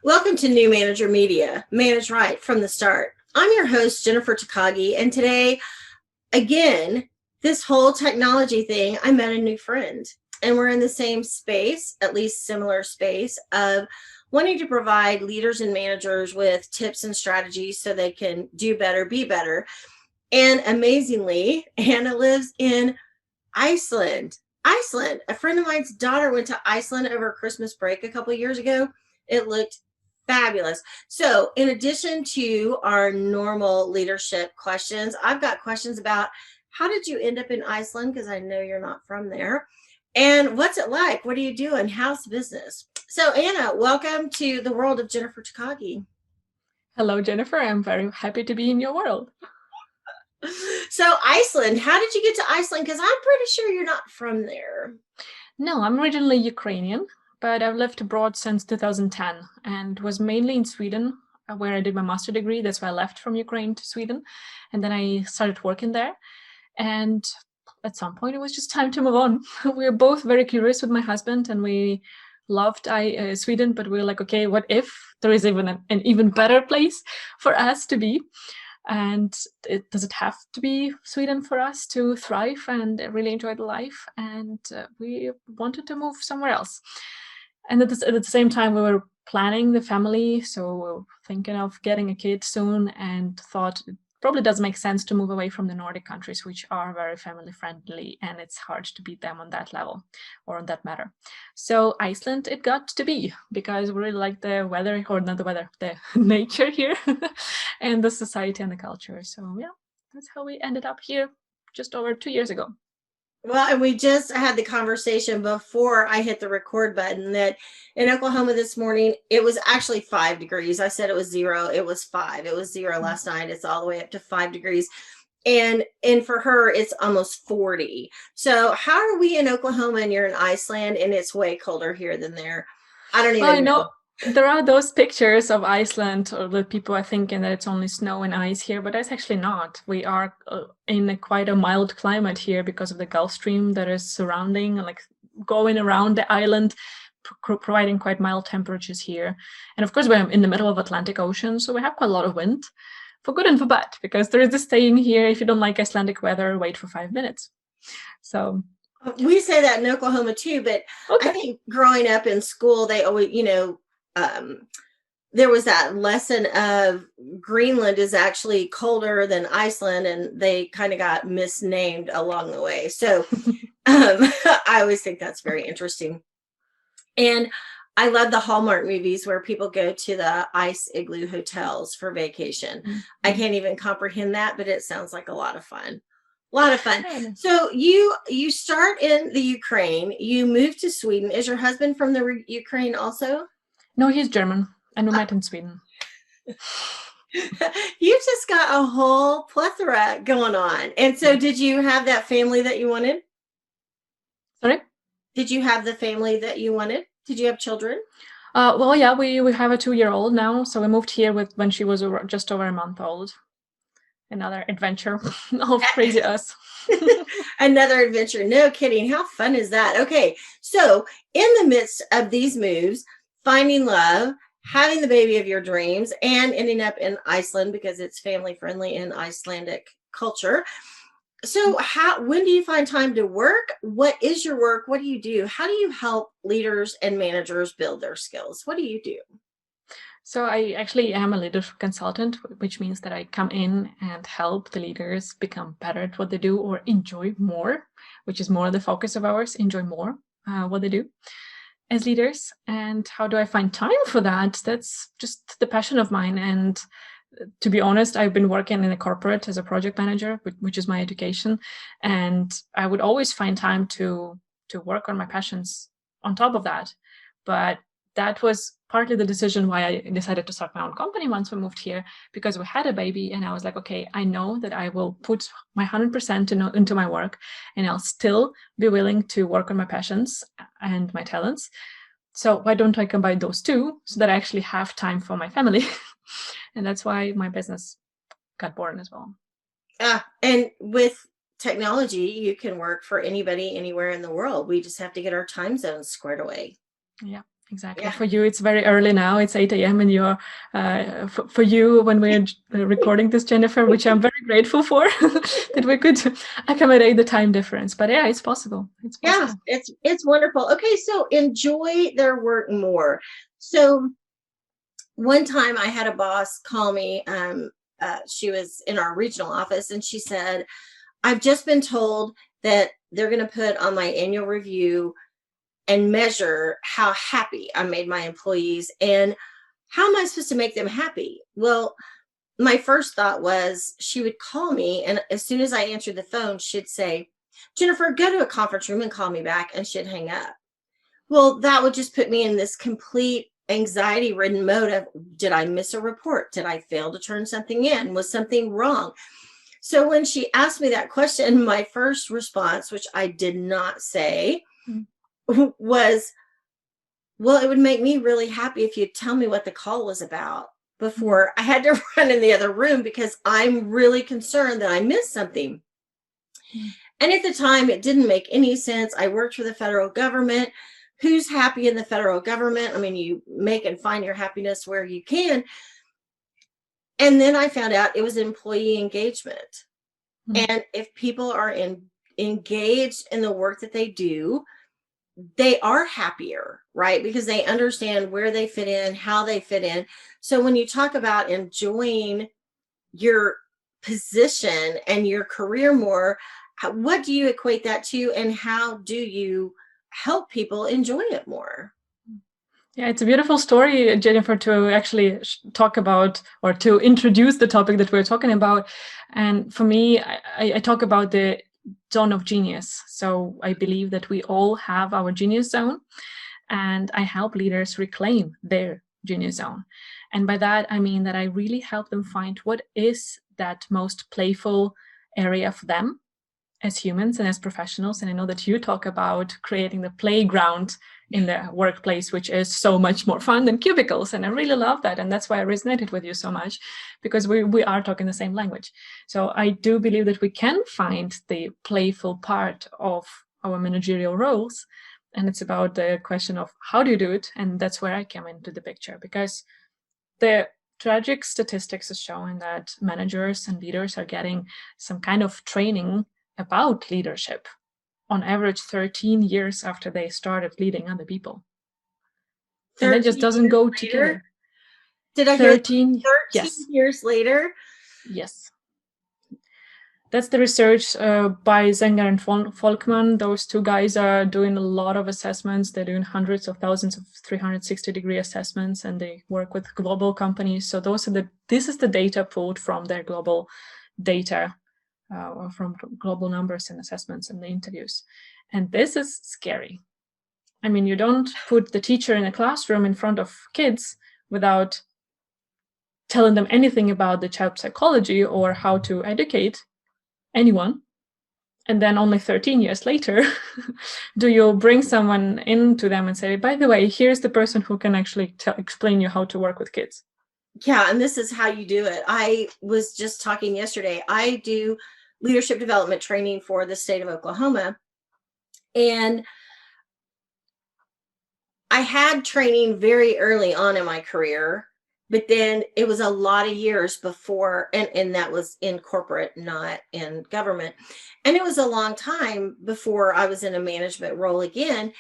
Welcome to New Manager Media, Manage Right from the Start. I'm your host, Jennifer Takagi, and today, again, this whole technology thing, I met a new friend, and we're in the same space, at least similar space, of wanting to provide leaders and managers with tips and strategies so they can do better, be better. And amazingly, Anna lives in Iceland. Iceland. A friend of mine's daughter went to Iceland over Christmas break a couple of years ago. It looked fabulous. So, in addition to our normal leadership questions, I've got questions about how did you end up in Iceland? Because I know you're not from there. And what's it like? What are you doing? How's business? So, Anna, welcome to the world of Jennifer Takagi. Hello, Jennifer. I'm very happy to be in your world. So, Iceland, how did you get to Iceland? Because I'm pretty sure you're not from there. No, I'm originally Ukrainian, but I've lived abroad since 2010 and was mainly in Sweden, where I did my master degree. That's why I left from Ukraine to Sweden. And then I started working there. And at some point, it was just time to move on. We were both very curious with my husband, and we loved Sweden, but we were like, okay, what if there is even an even better place for us to be? And does it have to be Sweden for us to thrive and really enjoy the life? And we wanted to move somewhere else. And at the same time, we were planning the family. So we were thinking of getting a kid soon and thought it probably does make sense to move away from the Nordic countries, which are very family friendly, and it's hard to beat them on that level or on that matter. So Iceland, it got to be, because we really like the weather, or not the weather, the nature here, and the society and the culture. So yeah, that's how we ended up here just over 2 years ago. Well, and we just had the conversation before I hit the record button that in Oklahoma this morning, it was actually 5 degrees. I said it was zero. It was five. It was zero last night. It's all the way up to 5 degrees. And for her, it's almost 40. So how are we in Oklahoma and you're in Iceland and it's way colder here than there? I don't Well, even know. there are those pictures of Iceland, or the people are thinking that it's only snow and ice here, but that's actually not. We are in quite a mild climate here because of the Gulf Stream that is surrounding, like going around the island, providing quite mild temperatures here. And of course, we're in the middle of Atlantic Ocean, so we have quite a lot of wind, for good and for bad, because there is this saying here: if you don't like Icelandic weather, wait for 5 minutes. So We say that in Oklahoma too, but I okay. think growing up in school, they always, there was that lesson of Greenland is actually colder than Iceland, and they kind of got misnamed along the way. So I always think that's very interesting. And I love the Hallmark movies where people go to the ice igloo hotels for vacation. I can't even comprehend that, but it sounds like a lot of fun. A lot of fun. So you start in the Ukraine, you move to Sweden. Is your husband from the Ukraine also? No, he's German, and we met in Sweden. You just got a whole plethora going on. And so did you have that family that you wanted? Sorry? Did you have the family that you wanted? Did you have children? Well, yeah, we have a 2-year-old now, so we moved here when she was just over a month old. Another adventure of crazy us. Another adventure. No kidding. How fun is that? Okay. So, in the midst of these moves, finding love, having the baby of your dreams, and ending up in Iceland because it's family friendly in Icelandic culture. So, when do you find time to work? What is your work? What do you do? How do you help leaders and managers build their skills? What do you do? So I actually am a leadership consultant, which means that I come in and help the leaders become better at what they do, or enjoy more, which is more the focus of ours, enjoy more what they do as leaders. And how do I find time for that? That's just the passion of mine. And to be honest, I've been working in a corporate as a project manager, which is my education. And I would always find time to work on my passions on top of that. But that was partly the decision why I decided to start my own company once we moved here, because we had a baby, and I was like, okay, I know that I will put my 100% into my work, and I'll still be willing to work on my passions and my talents. So why don't I combine those two so that I actually have time for my family? And that's why my business got born as well. And with technology, you can work for anybody anywhere in the world. We just have to get our time zones squared away. Yeah, Exactly. Yeah. For you, it's very early now. It's 8 a.m. and you're, for you, when we're recording this, Jennifer, which I'm very grateful for, that we could accommodate the time difference. But yeah, it's possible. It's possible. Yeah, it's wonderful. Okay, so enjoy their work more. So one time I had a boss call me. She was in our regional office, and she said, I've just been told that they're going to put on my annual review and measure how happy I made my employees, and how am I supposed to make them happy? Well, my first thought was she would call me, and as soon as I answered the phone, she'd say, Jennifer, go to a conference room and call me back, and she'd hang up. Well, that would just put me in this complete anxiety ridden mode of, did I miss a report? Did I fail to turn something in? Was something wrong? So when she asked me that question, my first response, which I did not say, was, well, it would make me really happy if you'd tell me what the call was about before I had to run in the other room, because I'm really concerned that I missed something. And at the time, it didn't make any sense. I worked for the federal government. Who's happy in the federal government? I mean, you make and find your happiness where you can. And then I found out it was employee engagement. And if people are engaged in the work that they do, they are happier, right? Because they understand where they fit in, how they fit in. So when you talk about enjoying your position and your career more, what do you equate that to, and how do you help people enjoy it more? Yeah, it's a beautiful story, Jennifer, to actually talk about, or to introduce the topic that we're talking about. And for me, I talk about the zone of genius. So I believe that we all have our genius zone, and I help leaders reclaim their genius zone. And by that, I mean that I really help them find what is that most playful area for them as humans and as professionals. And I know that you talk about creating the playground in the workplace, which is so much more fun than cubicles. And I really love that. And that's why I resonated with you so much, because we are talking the same language. So I do believe that we can find the playful part of our managerial roles. And it's about the question of how do you do it? And that's where I come into the picture, because the tragic statistics are showing that managers and leaders are getting some kind of training about leadership on average 13 years after they started leading other people. And that just doesn't go together. Did I hear 13? 13 Yes. years later? Yes. That's the research by Zenger and Volkmann. Those two guys are doing a lot of assessments. They're doing hundreds of thousands of 360-degree assessments, and they work with global companies. So this is the data pulled from their global data, or from global numbers and assessments and the interviews. And this is scary. I mean, you don't put the teacher in a classroom in front of kids without telling them anything about the child psychology or how to educate anyone. And then only 13 years later, do you bring someone into them and say, by the way, here's the person who can actually explain you how to work with kids. Yeah, and this is how you do it. I was just talking yesterday. I do leadership development training for the state of Oklahoma. And I had training very early on in my career, but then it was a lot of years before, and that was in corporate, not in government. And it was a long time before I was in a management role again.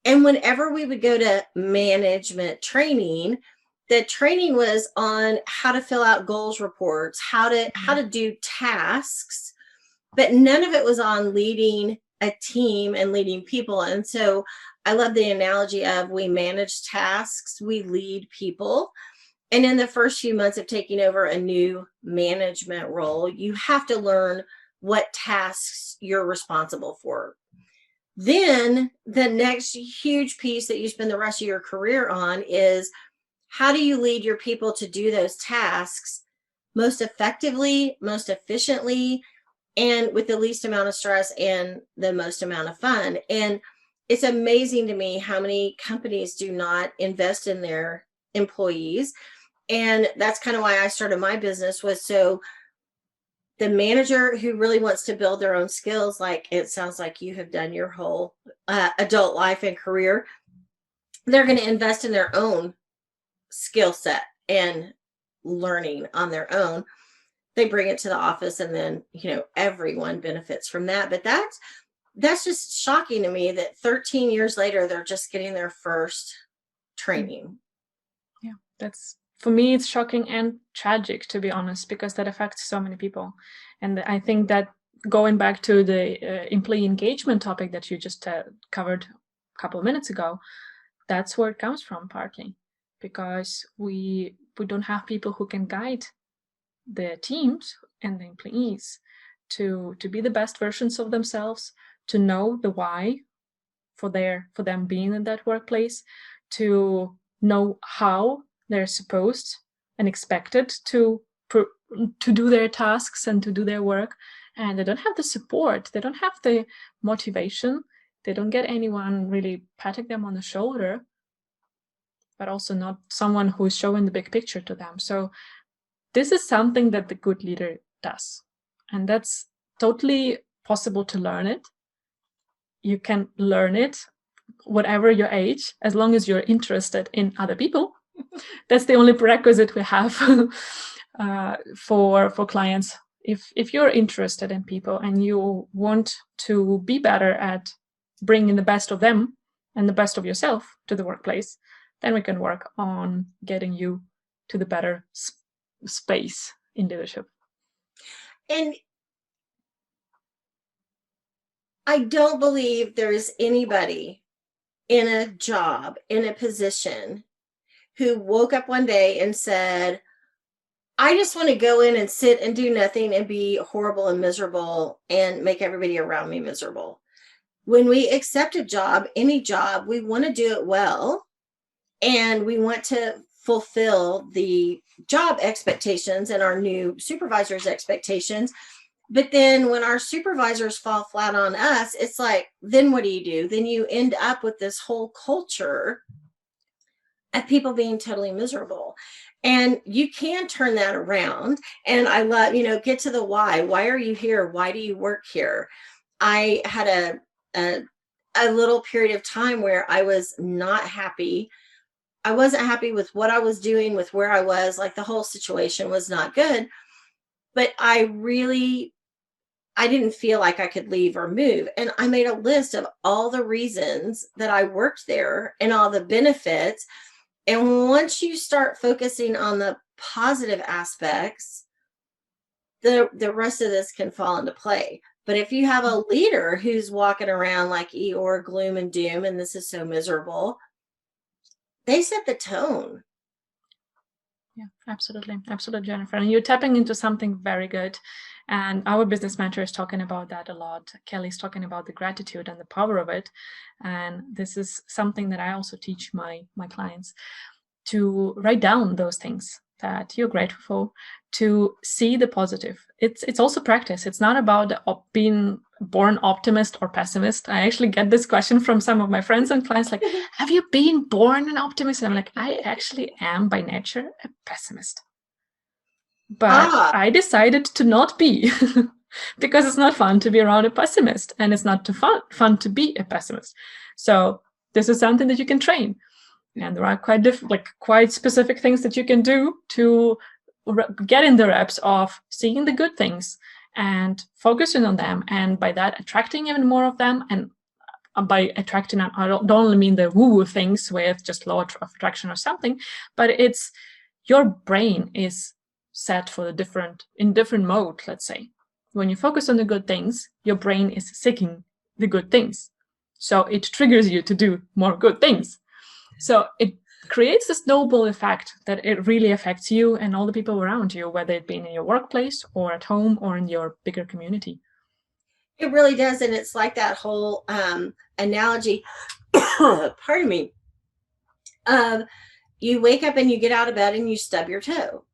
And whenever we would go to management training, the training was on how to fill out goals reports, how to do tasks, but none of it was on leading a team and leading people. And so I love the analogy of, we manage tasks, we lead people. And in the first few months of taking over a new management role, you have to learn what tasks you're responsible for. Then the next huge piece that you spend the rest of your career on is, how do you lead your people to do those tasks most effectively, most efficiently, and with the least amount of stress and the most amount of fun? And it's amazing to me how many companies do not invest in their employees. And that's kind of why I started my business, was so the manager who really wants to build their own skills, like it sounds like you have done your whole adult life and career, they're going to invest in their own skill set and learning on their own. They bring it to the office, and then, everyone benefits from that. But that's just shocking to me that 13 years later, they're just getting their first training. Yeah, that's, for me, it's shocking and tragic, to be honest, because that affects so many people. And I think that going back to the employee engagement topic that you just covered a couple of minutes ago, that's where it comes from, partly because we don't have people who can guide the teams and the employees to be the best versions of themselves, to know the why for them being in that workplace, to know how they're supposed and expected to do their tasks and to do their work. And they don't have the support, they don't have the motivation, they don't get anyone really patting them on the shoulder, but also not someone who is showing the big picture to them. So this is something that the good leader does. And that's totally possible to learn it. You can learn it whatever your age, as long as you're interested in other people. That's the only prerequisite we have for clients. If you're interested in people and you want to be better at bringing the best of them and the best of yourself to the workplace, then we can work on getting you to the better space in leadership. And I don't believe there's anybody in a job, in a position, who woke up one day and said, I just want to go in and sit and do nothing and be horrible and miserable and make everybody around me miserable. When we accept a job, any job, we want to do it well, and we want to fulfill the job expectations and our new supervisor's expectations. But then when our supervisors fall flat on us, it's like, then what do? Then you end up with this whole culture of people being totally miserable. And you can turn that around. And I love, get to the why. Why are you here? Why do you work here? I had a little period of time where I was not happy. I wasn't happy with what I was doing, with where I was. Like, the whole situation was not good. But I didn't feel like I could leave or move. And I made a list of all the reasons that I worked there and all the benefits. And once you start focusing on the positive aspects, the rest of this can fall into play. But if you have a leader who's walking around like Eeyore, gloom and doom, and this is so miserable, they set the tone. Yeah, absolutely. Absolutely, Jennifer. And you're tapping into something very good. And our business mentor is talking about that a lot. Kelly's talking about the gratitude and the power of it. And this is something that I also teach my clients, to write down those things that you're grateful for, to see the positive. It's also practice. It's not about being born optimist or pessimist. I actually get this question from some of my friends and clients, like, have you been born an optimist? And I'm like, I actually am by nature a pessimist. But I decided to not be because it's not fun to be around a pessimist, and it's not too fun to be a pessimist. So this is something that you can train. And there are quite specific things that you can do to get in the reps of seeing the good things and focusing on them, and by that attracting even more of them. And by attracting, I don't only mean the woo-woo things with just law of attraction or something, but it's your brain is set for in different mode. Let's say when you focus on the good things, your brain is seeking the good things, so it triggers you to do more good things. So it creates a snowball effect that it really affects you and all the people around you, whether it be in your workplace or at home or in your bigger community. It really does. And it's like that whole analogy, pardon me, of you wake up and you get out of bed and you stub your toe.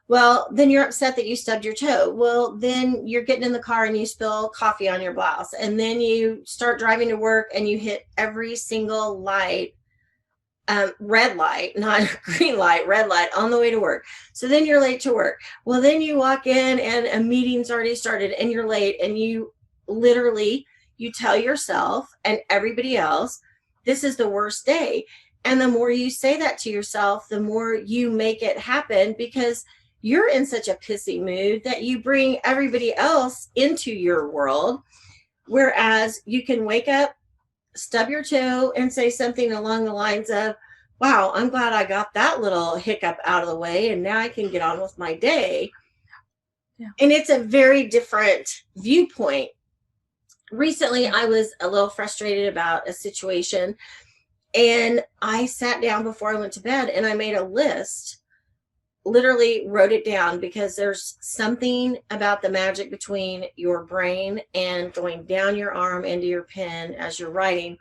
Well, then you're upset that you stubbed your toe. Well, then you're getting in the car and you spill coffee on your blouse. And then you start driving to work and you hit every single light, red light, not green light, red light on the way to work. So then you're late to work. Well, then you walk in and a meeting's already started and you're late, and you literally, you tell yourself and everybody else this is the worst day. And the more you say that to yourself, the more you make it happen, because you're in such a pissy mood that you bring everybody else into your world. Whereas you can wake up, stub your toe, and say something along the lines of, wow, I'm glad I got that little hiccup out of the way, and now I can get on with my day. Yeah. And it's a very different viewpoint. Recently, I was a little frustrated about a situation, and I sat down before I went to bed and I made a list, literally wrote it down, because there's something about the magic between your brain and going down your arm into your pen as you're writing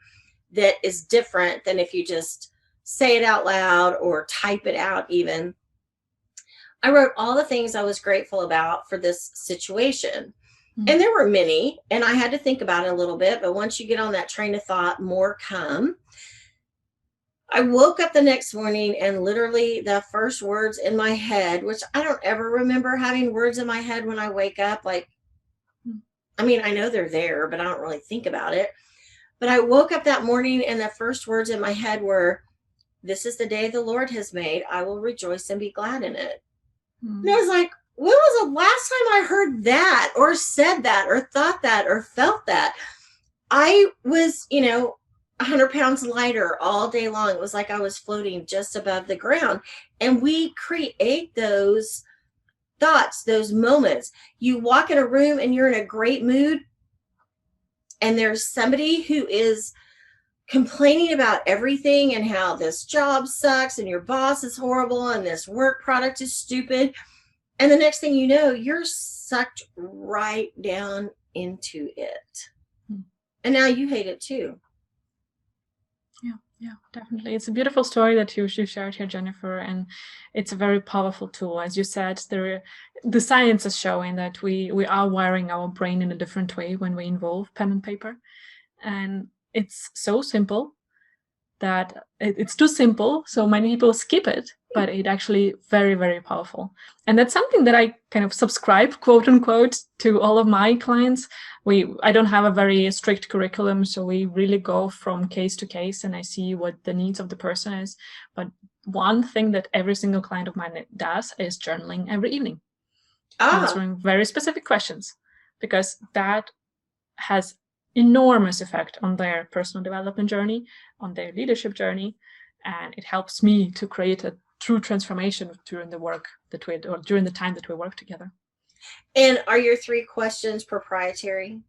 that is different than if you just say it out loud or type it out even. I wrote all the things I was grateful about for this situation. Mm-hmm. And there were many, and I had to think about it a little bit, but once you get on that train of thought, more come. I woke up the next morning and literally the first words in my head, which I don't ever remember having words in my head when I wake up. Like, I mean, I know they're there, but I don't really think about it. But I woke up that morning and the first words in my head were, this is the day the Lord has made. I will rejoice and be glad in it. And I was like, when was the last time I heard that or said that or thought that or felt that? I was, 100 pounds lighter all day long. It was like I was floating just above the ground. And we create those thoughts, those moments. You walk in a room and you're in a great mood, and there's somebody who is complaining about everything and how this job sucks and your boss is horrible and this work product is stupid. And the next thing you know, you're sucked right down into it. And now you hate it too. Yeah, definitely. It's a beautiful story that you shared here, Jennifer, and it's a very powerful tool. As you said, the science is showing that we are wiring our brain in a different way when we involve pen and paper. And it's so simple that it's too simple, so many people skip it, but it's actually very, very powerful. And that's something that I kind of subscribe, quote unquote, to all of my clients. I don't have a very strict curriculum, so we really go from case to case, and I see what the needs of the person is. But one thing that every single client of mine does is journaling every evening, answering very specific questions, because that has enormous effect on their personal development journey, on their leadership journey, and it helps me to create a true transformation during the work that during the time that we work together. And are your 3 questions proprietary?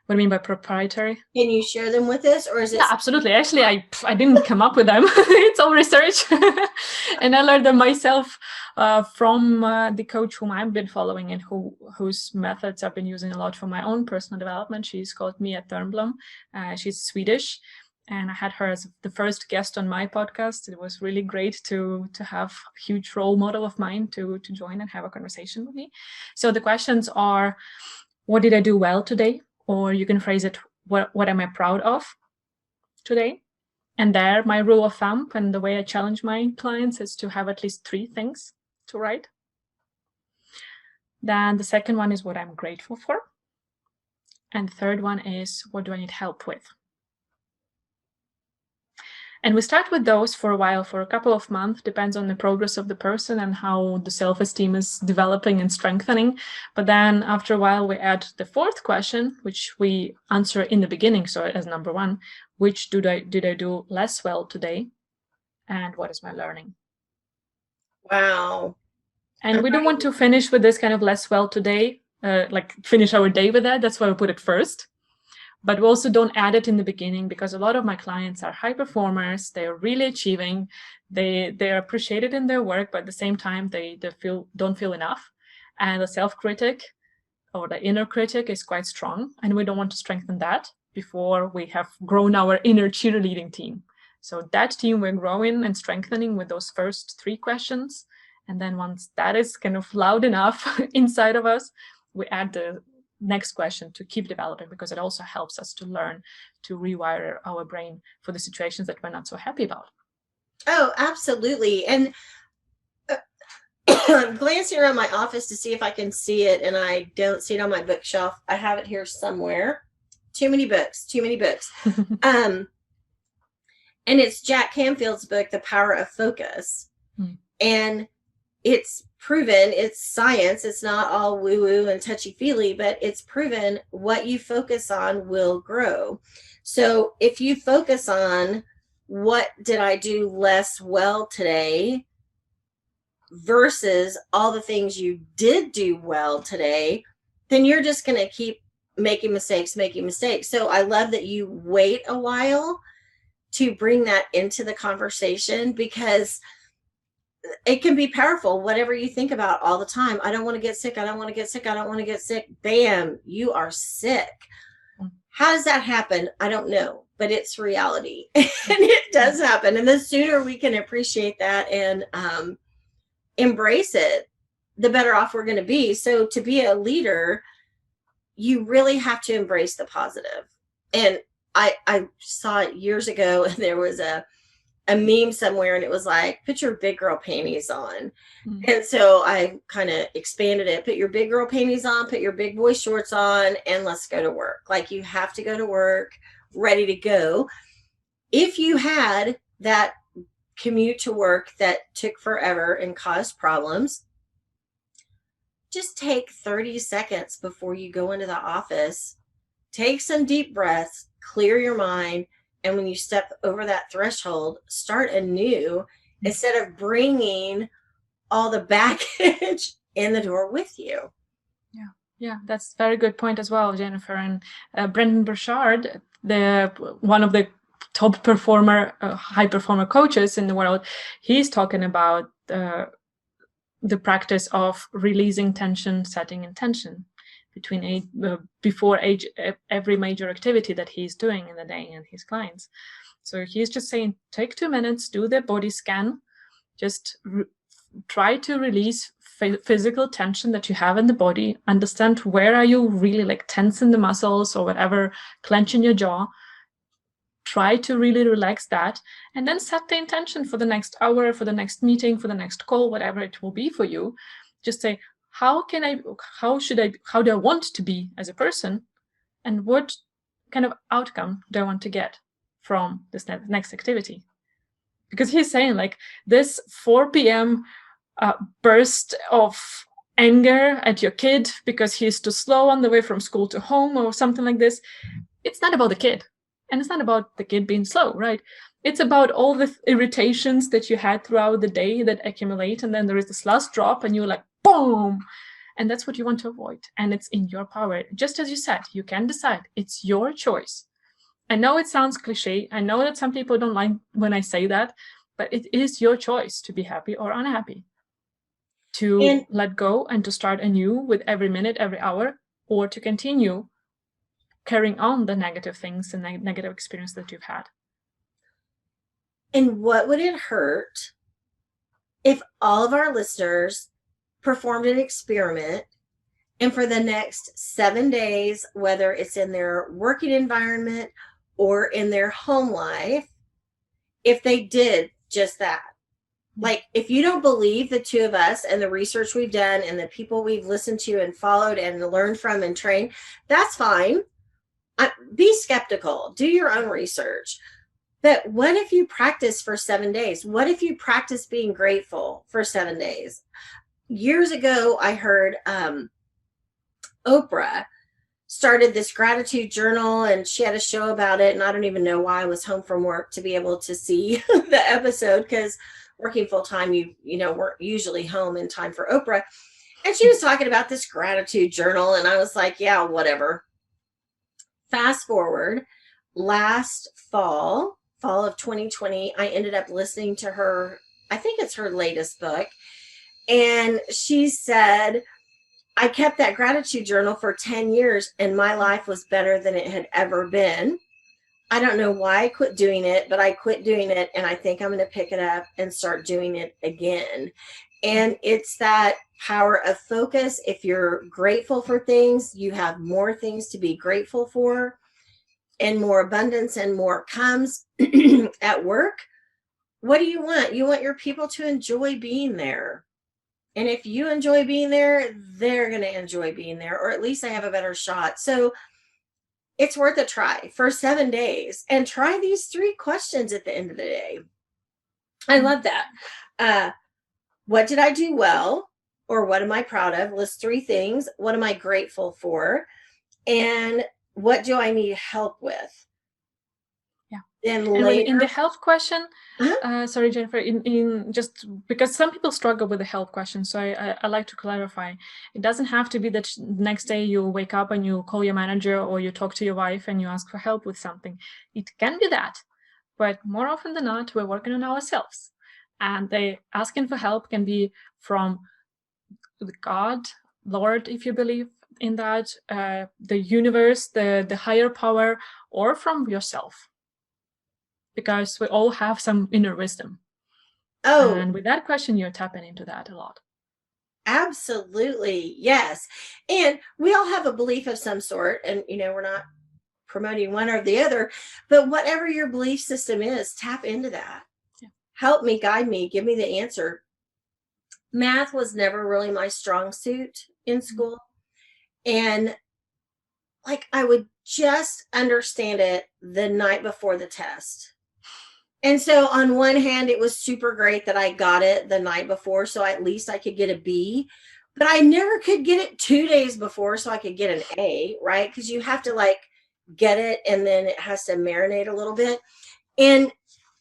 What do you mean by proprietary? Can you share them with us, or is it? Yeah, absolutely. Actually, I didn't come up with them. It's all research, and I learned them myself from the coach whom I've been following and whose methods I've been using a lot for my own personal development. She's called Mia Thörnblom. She's Swedish, and I had her as the first guest on my podcast. It was really great to have a huge role model of mine to join and have a conversation with me. So the questions are, what did I do well today? Or you can phrase it, what am I proud of today? And there, my rule of thumb and the way I challenge my clients is to have at least 3 things to write. Then the second one is what I'm grateful for. And the third one is, what do I need help with? And we start with those for a while, for a couple of months, depends on the progress of the person and how the self-esteem is developing and strengthening. But then after a while, we add the 4th question, which we answer in the beginning. So as number 1, which did I do less well today? And what is my learning? Wow. And we don't want to finish with this kind of less well today, like finish our day with that. That's why we put it first. But we also don't add it in the beginning, because a lot of my clients are high performers. They are really achieving. They're appreciated in their work, but at the same time, they don't feel enough. And the self-critic or the inner critic is quite strong. And we don't want to strengthen that before we have grown our inner cheerleading team. So that team we're growing and strengthening with those first 3 questions. And then once that is kind of loud enough inside of us, we add the next question to keep developing, because it also helps us to learn to rewire our brain for the situations that we're not so happy about. Oh, absolutely. And I'm glancing around my office to see if I can see it, and I don't see it on my bookshelf. I have it here somewhere. Too many books. And it's Jack Canfield's book, The Power of Focus. And it's proven, it's science, it's not all woo-woo and touchy-feely, but it's proven what you focus on will grow. So if you focus on what did I do less well today versus all the things you did do well today, then you're just going to keep making mistakes. So I love that you wait a while to bring that into the conversation, because it can be powerful. Whatever you think about all the time, I don't want to get sick, I don't want to get sick, I don't want to get sick. Bam, you are sick. How does that happen? I don't know, but it's reality. And it does happen. And the sooner we can appreciate that and embrace it, the better off we're going to be. So to be a leader, you really have to embrace the positive. And I saw it years ago, and there was a meme somewhere, and it was like, put your big girl panties on. And so I kind of expanded it. Put your big girl panties on, put your big boy shorts on, and let's go to work. Like, you have to go to work ready to go. If you had that commute to work that took forever and caused problems, just take 30 seconds before you go into the office, take some deep breaths, clear your mind, and when you step over that threshold, start anew instead of bringing all the baggage in the door with you. Yeah, that's a very good point as well, Jennifer. And Brendan Burchard, one of the top performer, high performer coaches in the world, he's talking about the practice of releasing tension, setting intention before every major activity that he's doing in the day and his clients. So he's just saying, take 2 minutes, do the body scan, just try to release physical tension that you have in the body, understand where are you really like tensing the muscles or whatever, clenching your jaw. Try to really relax that, and then set the intention for the next hour, for the next meeting, for the next call, whatever it will be for you. Just say, how do I want to be as a person, and what kind of outcome do I want to get from this next activity? Because he's saying like this 4 p.m. Burst of anger at your kid because he's too slow on the way from school to home or something like this. It's not about the kid. And it's not about the kid being slow, right? It's about all the irritations that you had throughout the day that accumulate. And then there is this last drop and you're like, boom. And that's what you want to avoid. And it's in your power. Just as you said, you can decide. It's your choice. I know it sounds cliche. I know that some people don't like when I say that, but it is your choice to be happy or unhappy, to let go and to start anew with every minute, every hour, or to continue carrying on the negative things and negative experience that you've had. And what would it hurt if all of our listeners performed an experiment, and for the next 7 days, whether it's in their working environment or in their home life, if they did just that? Like, if you don't believe the two of us and the research we've done and the people we've listened to and followed and learned from and trained, that's fine. Be skeptical, do your own research. But what if you practice for 7 days? What if you practice being grateful for 7 days? Years ago, I heard Oprah started this gratitude journal, and she had a show about it. And I don't even know why I was home from work to be able to see the episode, because working full time, we're usually home in time for Oprah. And she was talking about this gratitude journal, and I was like, yeah, whatever. Fast forward, last fall of 2020, I ended up listening to her, I think it's her latest book. And she said, I kept that gratitude journal for 10 years and my life was better than it had ever been. I don't know why I quit doing it, but I quit doing it. And I think I'm going to pick it up and start doing it again. And it's that power of focus. If you're grateful for things, you have more things to be grateful for, and more abundance and more comes. At work, what do you want? You want your people to enjoy being there. And if you enjoy being there, they're going to enjoy being there, or at least they have a better shot. So it's worth a try for 7 days and try these 3 questions at the end of the day. I love that. What did I do well? Or what am I proud of? List 3 things. What am I grateful for? And what do I need help with? Yeah. Then And really, in the later, health question, uh-huh. sorry, Jennifer, in just because some people struggle with the health question, so I like to clarify. It doesn't have to be that next day you wake up and you call your manager or you talk to your wife and you ask for help with something. It can be that, but more often than not, we're working on ourselves. And they asking for help can be from the God, Lord, if you believe in that, the universe, the higher power, or from yourself, because we all have some inner wisdom. Oh, And with that question, you're tapping into that a lot. absolutely. Yes. And we all have a belief of some sort. And, we're not promoting one or the other, but whatever your belief system is, tap into that. Yeah. Help me, guide me, give me the answer. Math was never really my strong suit in school. And like I would just understand it the night before the test. And so on one hand, it was super great that I got it the night before, so at least I could get a B. But I never could get it 2 days before so I could get an A, right? Because you have to like get it and then it has to marinate a little bit. And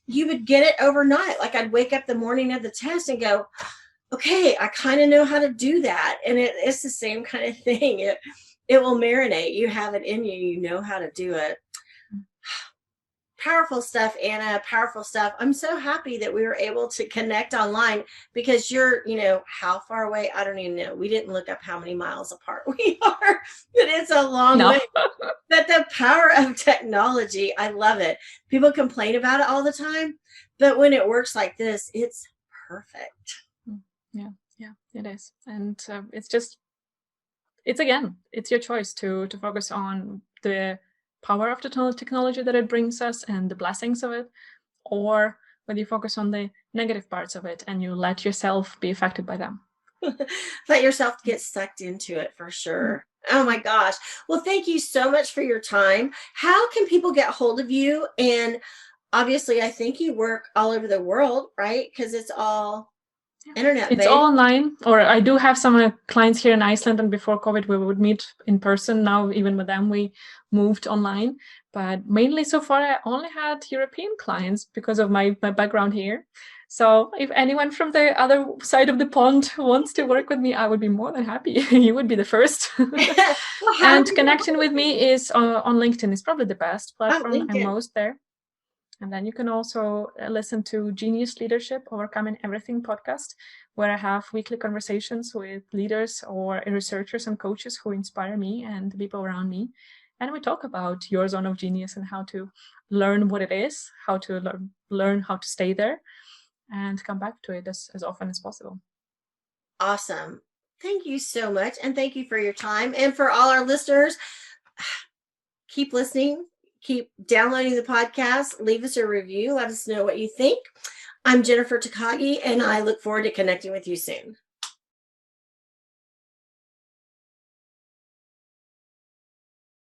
you would get it overnight. Like I'd wake up the morning of the test and go, okay, I kind of know how to do that. And it's the same kind of thing. It will marinate. You have it in you. You know how to do it. Powerful stuff, Anna. Powerful stuff. I'm so happy that we were able to connect online because you're, how far away? I don't even know. We didn't look up how many miles apart we are, but it's a long No. way. But the power of technology, I love it. People complain about it all the time, but when it works like this, it's perfect. Yeah, it is. And it's your choice to focus on the power of the technology that it brings us and the blessings of it, or whether you focus on the negative parts of it and you let yourself be affected by them. Let yourself get sucked into it for sure. Oh my gosh. Well, thank you so much for your time. How can people get hold of you? And obviously, I think you work all over the world, right? Because it's all internet It's based. all online, or I do have some clients here in Iceland, and before COVID we would meet in person. Now even with them we moved online, but mainly so far I only had European clients because of my background here. So if anyone from the other side of the pond wants to work with me, I would be more than happy. You would be the first. Well, And connecting with me is on LinkedIn is probably the best platform. I'm LinkedIn. most there. And then you can also listen to Genius Leadership Overcoming Everything podcast, where I have weekly conversations with leaders or researchers and coaches who inspire me and the people around me. And we talk about your zone of genius and how to learn what it is, how to learn how to stay there, and come back to it as often as possible. Awesome. Thank you so much. And thank you for your time. And for all our listeners, keep listening, keep downloading the podcast, leave us a review, let us know what you think. I'm Jennifer Takagi, and I look forward to connecting with you soon.